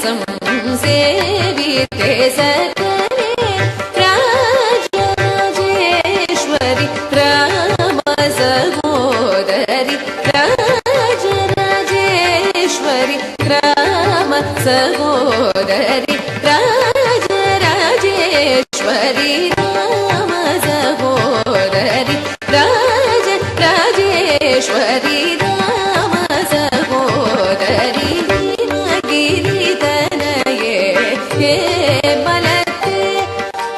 संसेविते सकले राजराजेश्वरि राम सहोदरि राजराजेश्वरि राम सहोदरि राजराजेश्वरि राम सहोदरि राजराजेश्वरि राम सहोदरि गिरितनये हे मलते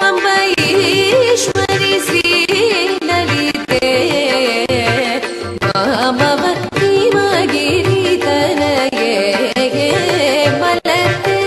अम्बईश्वरि श्रीललिते मामवती गिरितनये हे मलते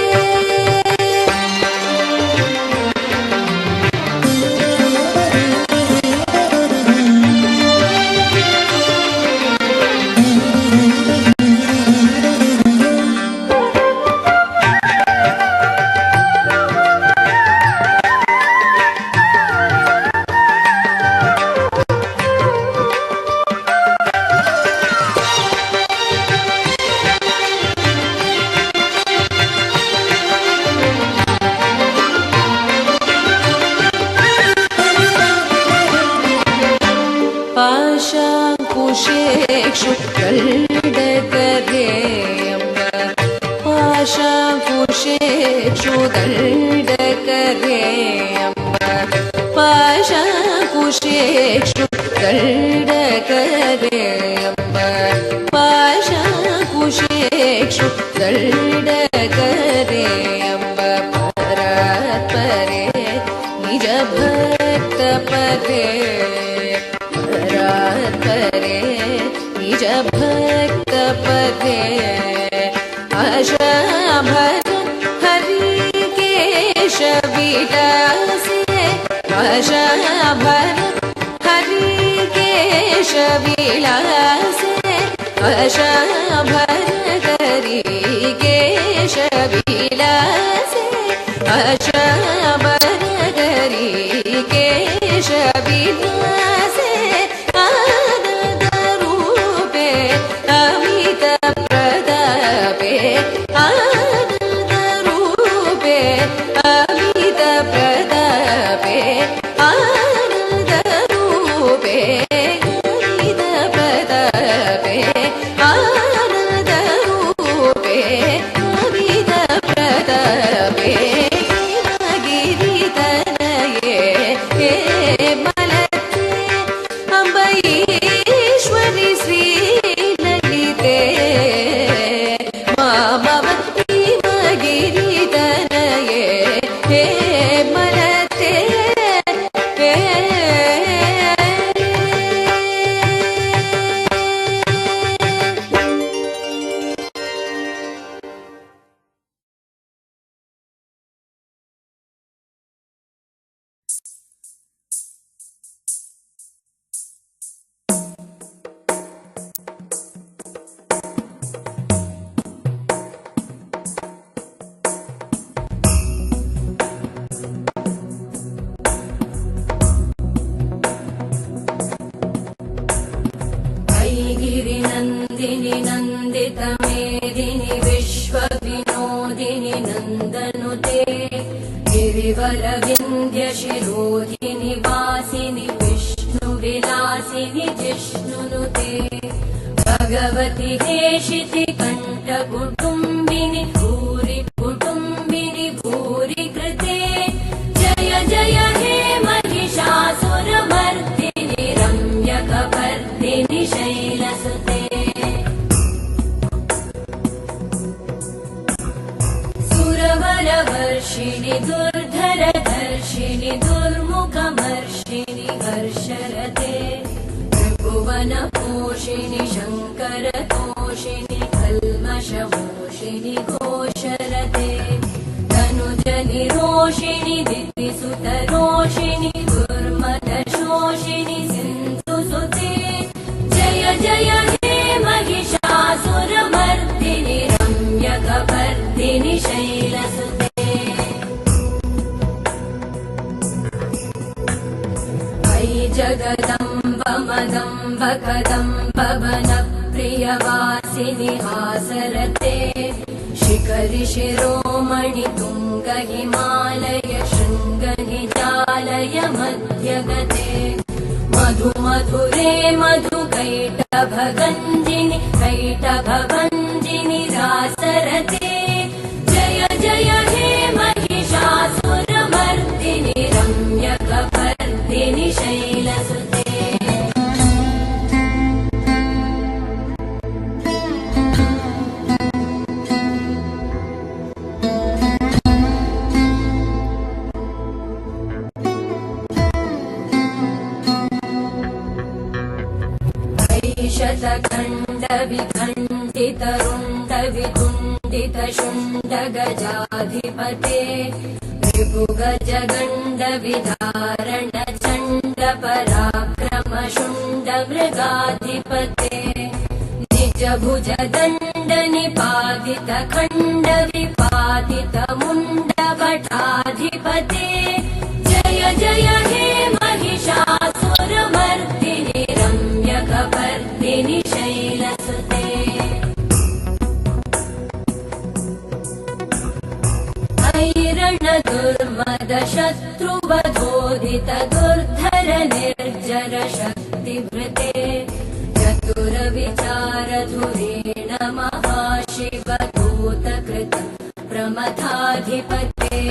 पाशाकुशेषु दण्डकरे अम्ब पाशाकुशेषु दण्डकरे अम्ब पाशाकुशेषु दण्डकरे अम्ब पाशाकुशेषु दण्डकरे अम्ब परात्परे निज भक्त परे परे निज भक्त पदे आशाभर हरिकेश विलासे आशाभर हरिकेश विलासे आशाभर हरिकेश विलासे आशाभर हरिकेश विलासे गिरिनन्दिनि नन्दितमेदिनि विश्वविनोदिनि नन्दनुते गिरिवरविन्द्यशिरोधिनि वासिनि विष्णुविलासिनि जिष्णुनुते भगवति हेशिति कण्ठकुटुम्बिनि भूरि कुटुम्बिनि भूरि कृते जय जय हे महिषासुरमर्दिनि रम्यकपर्दिनि शैलसुते सुरवरवर्षिणि दुर्धरधर्षिणि दुर्मुखमर्षिणि हर्षरते त्रिभुवनपोषिणि शङ्करतोषिणि कल्मषमोषिणि घोषरते तनुजनिरोषिणि दितिसुतरोषिणि दुर्मदशोषिणि सिन्धुसुते जय जय हे महिषासुरमर्दिनि रम्यकपर्दिनि शैलसुते अयि जगदम्ब मदम्ब कदम्ब वनप्रियवासिनि हासरते शिख शिखरिशिरोमणि तुङ्ग हिमालय शृङ्ग निजालय मध्यगते मधु मधुरे मधु कैटभगञ्जिनि कैटभभञ्जिनि रासरते जय जय हे महिषासुरमर्दिनि रम्यकपर्दिनि शैलसुते शतखण्ड विखण्डित रुण्ड विकुण्डित शुण्ड गजाधिपते ऋपुगज गण्ड विधारण चण्ड पराक्रम शुण्ड मृगाधिपते निज भुज दण्ड निपातित खण्ड विपातित मुण्ड भटाधिपते जय जय हे महिषासुरमर्दिनि रम्यकपर्दिनि शैलसुते ऐरण दुर्मद शत्रुवधोदित दुर्धर निर्जर शक्तिभृते चतुर विचार धुरेण महाशिव दूतकृत प्रमथाधिपते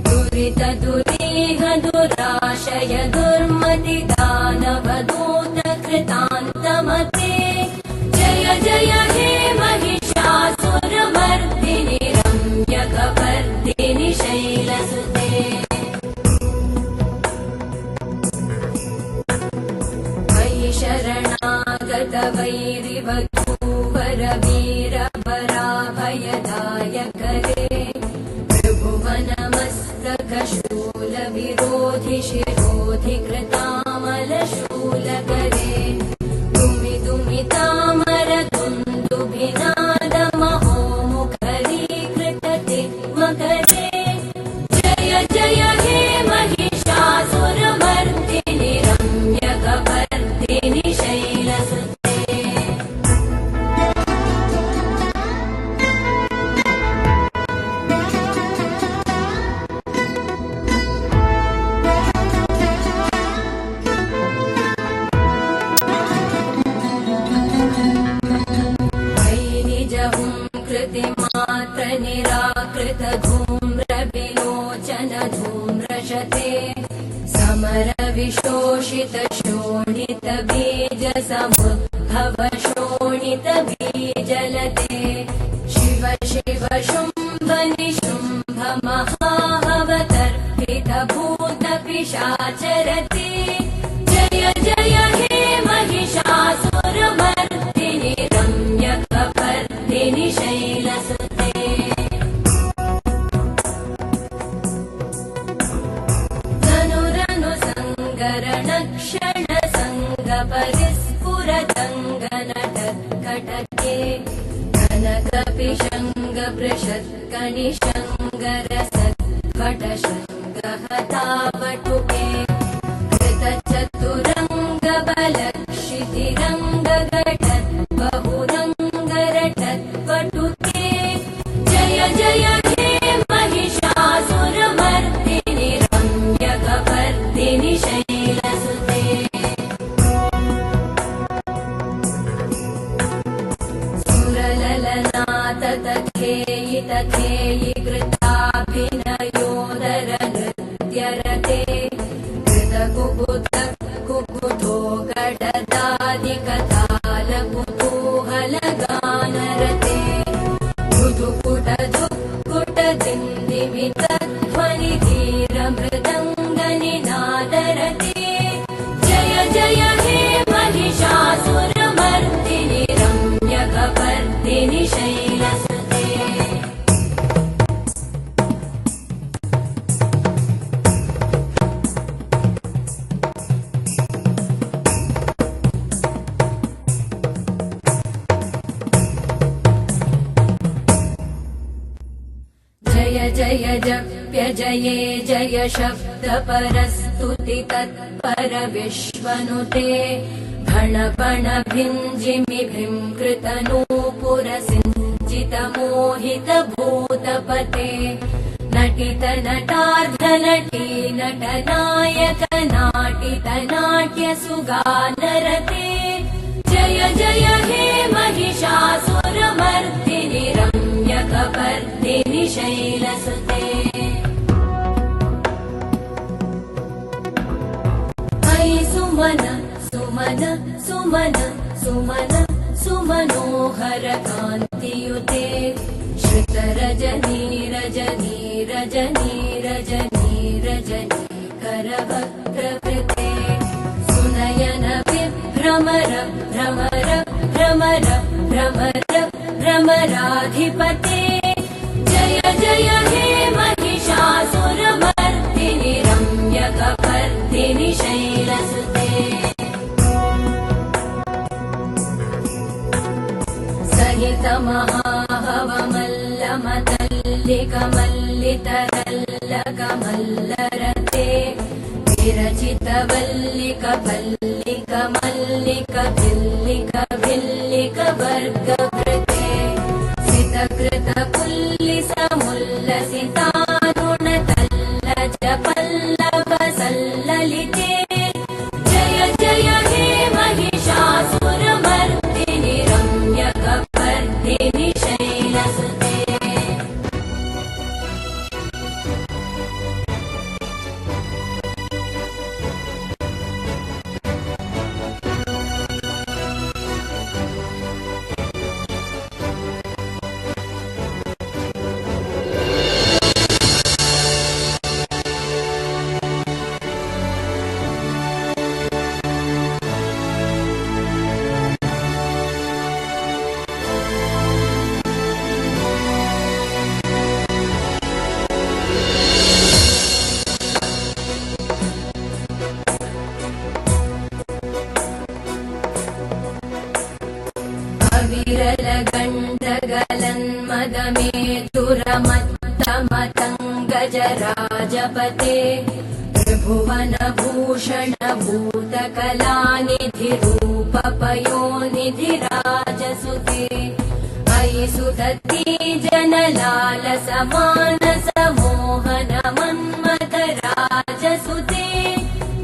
दुरित दुरीह दुराशय दुर्मति दानव दूत कृतान्तमते जय जय हे महिषासुरमर्दिनि रम्यकपर्दिनि शैलसुते वै शरणागत वैरिवधूवर वीर वराभयदायकरे त्रिभुवनमस्तकशूल विरोधि शिरोधि कृतामलशूलकरे दुमि दुमितामर दुन्दुभिनाद महोमुखरीकृत मकरे जय जय हे महिषासुरमर्दिनि रम्यकपर्दिनि शैलसुते कृतिमात्र निराकृत धूम्र विलोचन धूम्रशते समर विशोषित शोणित बीज समुद्भव शोणित बीजलते शिव शिव शुम्भ निशुम्भ महावतर्पित भूत पिशाचरते जय जय हे महिषासुरमर्दिनि रम्यकपर्दिनि शैलसुते धनुरनु सङ्गरण क्षण सङ्ग परिस्फुरतङ्ग नटत्कटके कनकपिशङ्ग पृषत्कनिशङ्ग रसत्वटशङ्ग हतावटुके कृतचतुरङ्ग बलक्षितिरङ्ग घटत् बहुरङ्ग रटत्वटुके जय जय हे महिषासुरमर्दिनि रम्यकपर्दिनि शैलसुते सुरललनाततखेयि तखेयि कृताभिनयोदर नृत्यरते कृतकुबुध कुकुतो गडदादिकताल कुतूहलगानरते धुधुकुट धुक्कुट दिन्दिमित ध्वनि धीर मृदङ्ग निनादरते जय जय हे महिषासुरमर्दिनि रम्यकपर्दिनि शैलसुते जय जय जप्य जये जय शब्द परस्तुति तत्पर विश्वनुते घण पण भिञ्जिमि भिङ्कृत नूपुर सिञ्च भूतपते नटित नटार्धनटी नटनायक नाटित नाट्यसुगानरते जय जय हे महिषासुरमर्दिनि रम्यकपर्दिनि शैलसुते अयि सुमन सुमन सुमन सुमन सुमनोहर कान्तियुते श्रित रजनी रजनी रजनी रजनी रजनी करवक्त्रकृते सुनयन विभ्रमर भ्रमर भ्रमर भ्रमर भ्रमराधिपते जय जय हे महिषासुरमर्दिनि रम्यकपर्दिनि शैलसुते सहित महाहवमल्लमतल्लिकमल्लितरल्लकमल्लरते विरचित वल्लिक पल्लिक मल्लिक भिल्लिक भिल्लिक वर्गवृते सितकृत पुल्लिसमुल्लसितानुणतल्लज पल्लव सल्ललिते जय जय हे महिषासुरमर्दिनि रम्यकपर्दिनि शैलसुते विरलगण्डगलन्मदमेधुरमत्तमतङ्गजराजपते त्रिभुवनभूषण भूतकलानिधि रूपपयोनिधिराजसुते अयि सुदती जनलालसमानस मोहन मन्मथराजसुते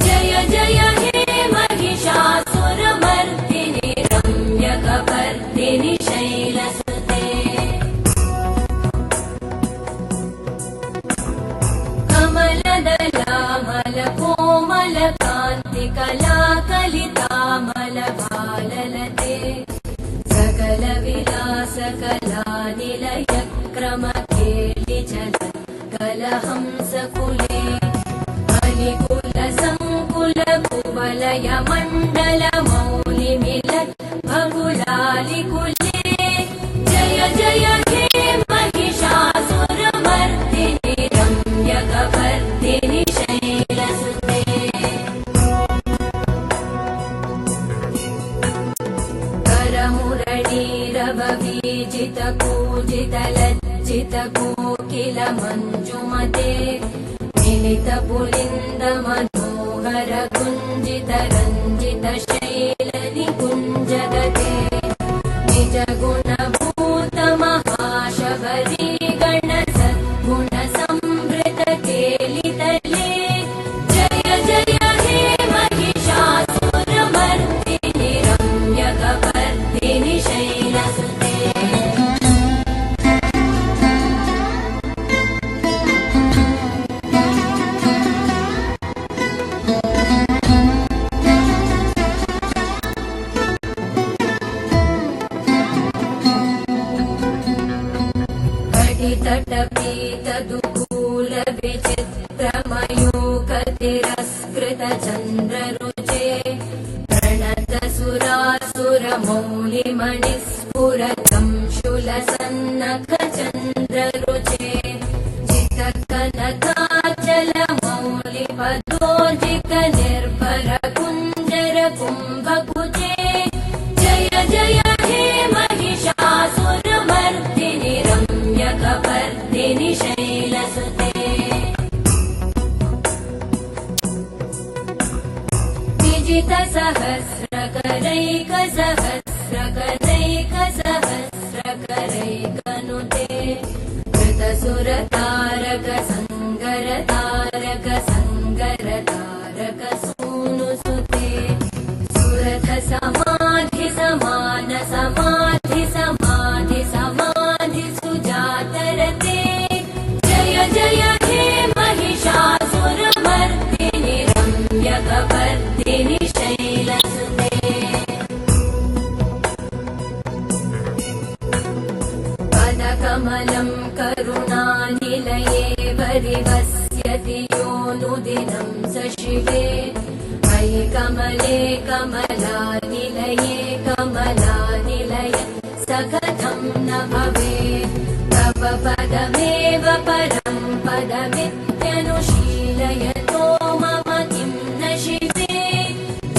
जय जय हे महिषासुरमर्दिनि रम्यकपर्दिनि शैलसुते कमलदलामलकोमलकान्तिकलाकलितामलभाललते सकलविलासकलानिलयक्रमकेलिचल कलहंसकुले अलिकुलसङ्कुलकुवलयमण्डलमौलिमिलत् भगुलालिकुले जय जय हे महिषासुरमर्दिनि रम्यकपर्दिनि शैलसुते करमुरलीरववीजितकूजितलज्जितकोकिलमञ्जुमते मिलितपुलिन्दमनोहर कुञ्जित रञ्जित शैलनिकुञ्जगते निजगुणभूत महाशबरी गणसद्गुणसंवृत केलितले जय जय हे महिषासुरमर्दिनि रम्यकपर्दिनि शैलसुते कटितटपीतदुकूलविचित्रमयूखतिरस्कृत चन्द्ररुचे प्रणत सुरासुरमौलिमणिस्फुरतं शूलसन्नख चन्द्ररुचे चितकनकाचल मौलिपदोर्जित निर्भर कुञ्जर कुम्भकुचे जय जय हे महिषासुरमर्दिनि रम्यकपर्दिनि शैलसुते विजित सहस्रकरैक सहस्रकरैक सहस्रकरैक सुरतारक संगरतारक सूनुसुते सुरथ समाधि समान समाधि समाधि समाधि सुजातरते जय जय हे महिषासुरमर्दिनि रम्यकपर्दिनि शैलसुते पदकमलं करुणानिलये वरिवस्यति योऽनुदिनं स शिवे मयि कमले कमलानिलये कमलानिलय स कथं न भवेत् तव पदमेव परं पदमित्यनुशीलयतो मम किं न शिवे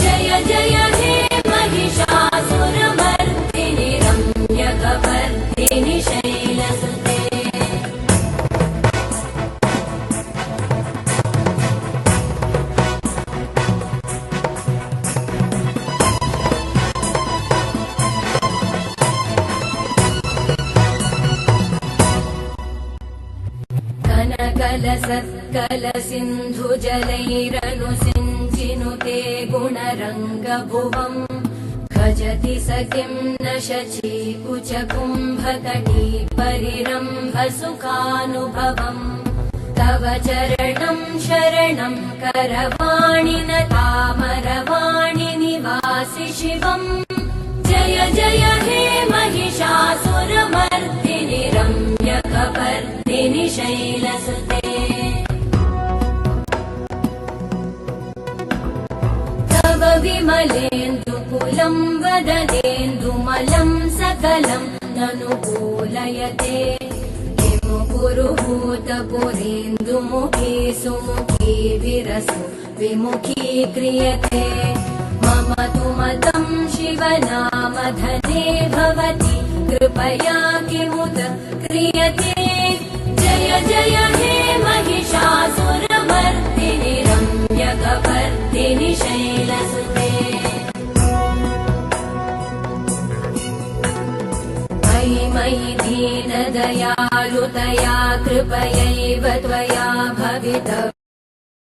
जय जय हे महिषासुरमर्दिनि रम्यकपर्दिनि शैलसुते कनकलसत्कलसिन्धुजलैरनुसिञ्चिनुते गुणरङ्गभुवम् भजति स किं न शचीकुचकुम्भकटी परिरम्भसुखानुभवम् तव चरणं शरणं करवाणि न तामरवाणि निवासि शिवम् जय जय हे महिषासुरमर्दिनि रम्यकपर्दिनि शैलसुते तव विमलेन्दुकुलं वदनेन्दुमलं सकलं ननुकूलयते किमु पुरुहूतपुरेन्दुमुखी सुमुखी विरसु विमुखी क्रियते मम तु मतं शिवनामधने भवति कृपया किमुत क्रियते जय जय हे महिषासुरमर्दिनि रम्यकपर्दिनि शैलसुते मयि दीनदयालुतया कृपयैव त्वया भवितव्यम्